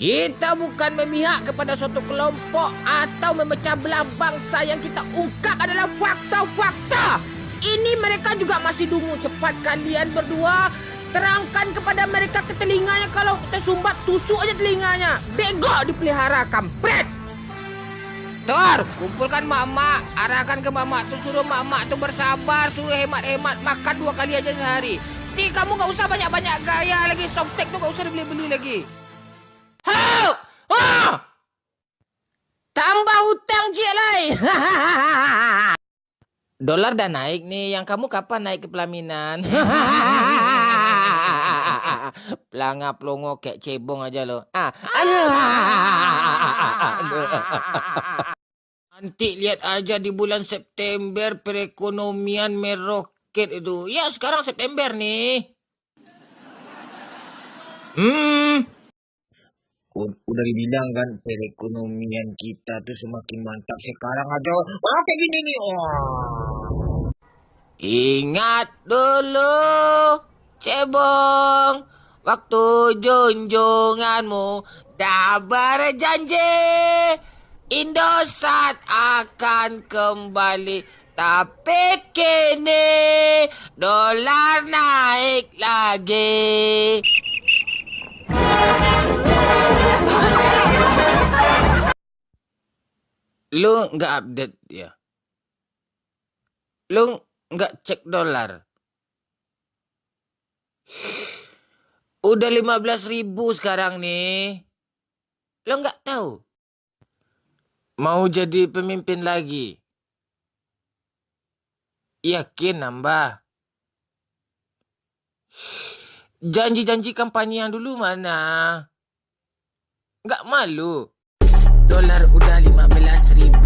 Kita bukan memihak kepada suatu kelompok atau memecah belah bangsa. Yang kita ungkap adalah fakta-fakta. Ini mereka juga masih dungu. Cepat kalian berdua terangkan kepada mereka ke telinganya. Kalau tersumbat, tusuk aja telinganya. Bego dipelihara, kampret. Tor, kumpulkan mak-mak. Arahkan ke mak-mak tu, suruh mak-mak tu bersabar. Suruh hemat-hemat, makan 2 kali aja sehari. Kamu gak usah banyak-banyak gaya lagi. Softtek tu gak usah dibeli-beli lagi. Hau! Oh! Tambah hutang cik lai. Dolar dah naik nih. Yang kamu kapan naik ke pelaminan? Pelangap pelongo kayak cebong aja lo. Nanti lihat aja di bulan September perekonomian meroket itu. Ya sekarang September nih. Udah dibilang kan perekonomian kita tuh semakin mantap. Sekarang aja kayak gini nih. Ingat dulu, cebong, waktu junjunganmu dah berjanji Indosat akan kembali. Tapi kini dolar naik lagi. Lu nggak update ya? Lu nggak cek dolar? Udah 15.000 sekarang nih. Lu nggak tahu? Mau jadi pemimpin lagi? Yakin nambah? Janji-janji kampanye yang dulu mana? Nggak malu? Dolar udah 15.000.